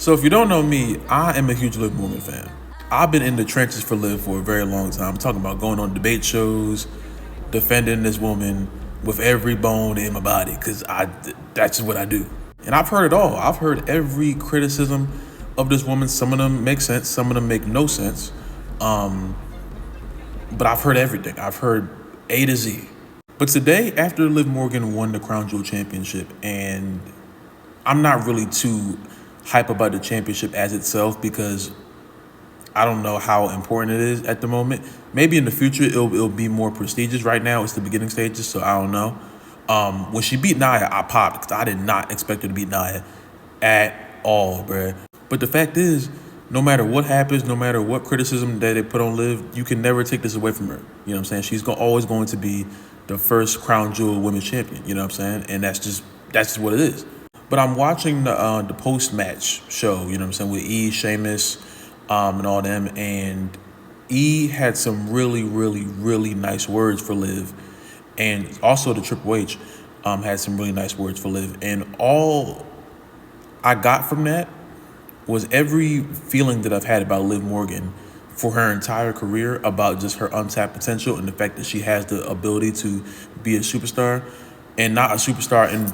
So if you don't know me, I am a huge Liv Morgan fan. I've been in the trenches for Liv for a very long time. I'm talking about going on debate shows, defending this woman with every bone in my body, because that's just what I do. And I've heard it all. I've heard every criticism of this woman. Some of them make sense, some of them make no sense. But I've heard everything. I've heard A to Z. But today, after Liv Morgan won the Crown Jewel Championship, and I'm not really too hype about the championship as itself because I don't know how important it is at the moment. Maybe in the future it'll be more prestigious. Right now it's the beginning stages, so I don't know. When she beat Nia, I popped because I did not expect her to beat Nia at all, bruh. But the fact is, no matter what happens, no matter what criticism that they put on Liv, you can never take this away from her. You know what I'm saying? She's always going to be the first Crown Jewel Women's Champion. You know what I'm saying? And that's just what it is. But I'm watching the post-match show, you know what I'm saying, with E, Sheamus, and all them. And E had some really, really, really nice words for Liv. And also the Triple H had some really nice words for Liv. And all I got from that was every feeling that I've had about Liv Morgan for her entire career, about just her untapped potential and the fact that she has the ability to be a superstar, and not a superstar in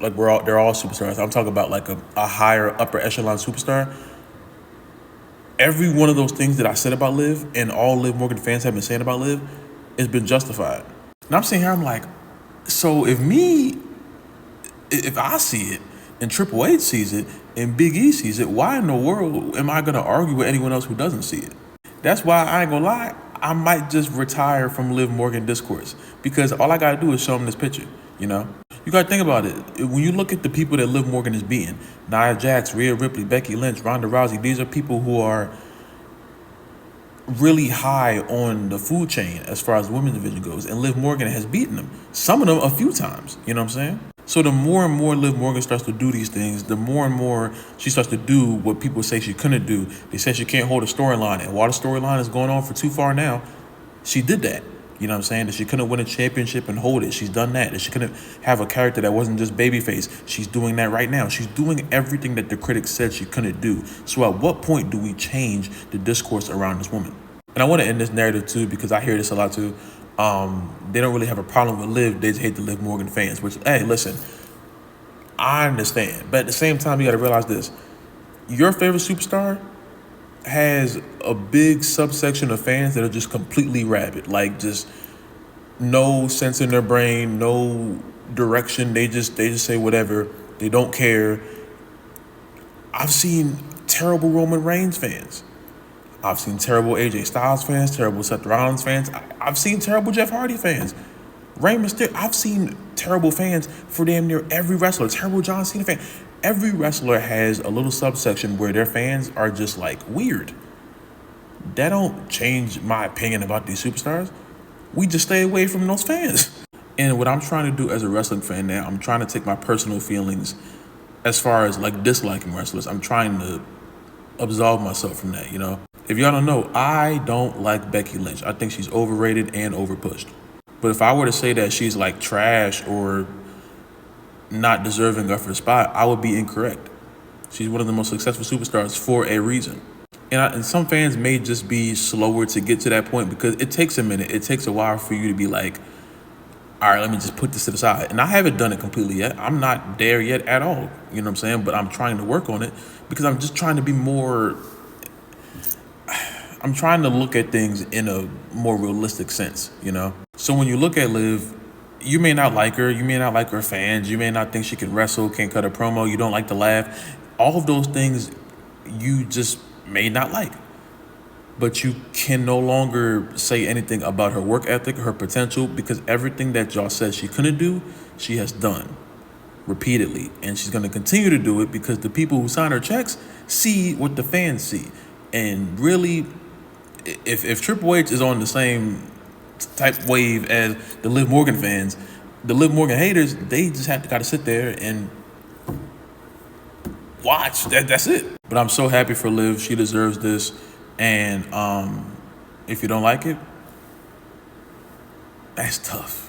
they're all superstars. I'm talking about like a higher upper echelon superstar. Every one of those things that I said about Liv and all Liv Morgan fans have been saying about Liv has been justified. And I'm sitting here, I'm like, so if I see it and Triple H sees it and Big E sees it, why in the world am I gonna argue with anyone else who doesn't see it? That's why I ain't gonna lie, I might just retire from Liv Morgan discourse, because all I gotta do is show them this picture, you know? You gotta think about it. When you look at the people that Liv Morgan is beating, Nia Jax, Rhea Ripley, Becky Lynch, Ronda Rousey, these are people who are really high on the food chain as far as the women's division goes, and Liv Morgan has beaten them. Some of them a few times, you know what I'm saying? So the more and more Liv Morgan starts to do these things, the more and more she starts to do what people say she couldn't do. They say she can't hold a storyline, and while the storyline is going on for too far now, she did that. You know what I'm saying? That she couldn't win a championship and hold it. She's done that. That she couldn't have a character that wasn't just babyface. She's doing that right now. She's doing everything that the critics said she couldn't do. So at what point do we change the discourse around this woman? And I want to end this narrative too, because I hear this a lot too. They don't really have a problem with Liv. They just hate the Liv Morgan fans, which, hey, listen, I understand. But at the same time, you got to realize this. Your favorite superstar has a big subsection of fans that are just completely rabid, like just no sense in their brain, no direction. They just say whatever. They don't care. I've seen terrible Roman Reigns fans. I've seen terrible AJ Styles fans, terrible Seth Rollins fans. I've seen terrible Jeff Hardy fans. Rey Mysterio. I've seen terrible fans for damn near every wrestler. Terrible John Cena fan. Every wrestler has a little subsection where their fans are just like weird. That don't change my opinion about these superstars. We just stay away from those fans. And what I'm trying to do as a wrestling fan now, I'm trying to take my personal feelings as far as like disliking wrestlers. I'm trying to absolve myself from that, you know? If y'all don't know, I don't like Becky Lynch. I think she's overrated and overpushed. But if I were to say that she's like trash or not deserving of her spot, I would be incorrect. She's one of the most successful superstars for a reason. And some fans may just be slower to get to that point because it takes a minute. It takes a while for you to be like, all right, let me just put this to the side. And I haven't done it completely yet. I'm not there yet at all. You know what I'm saying? But I'm trying to work on it because I'm just trying to be more... I'm trying to look at things in a more realistic sense, you know? So when you look at Liv, you may not like her. You may not like her fans. You may not think she can wrestle, can't cut a promo. You don't like to laugh. All of those things you just may not like. But you can no longer say anything about her work ethic, her potential, because everything that y'all said she couldn't do, she has done repeatedly. And she's going to continue to do it because the people who sign her checks see what the fans see. And really, if Triple H is on the same type wave as the Liv Morgan fans, the Liv Morgan haters, they just got to sit there and watch. That's it. But I'm so happy for Liv. She deserves this. And if you don't like it, that's tough.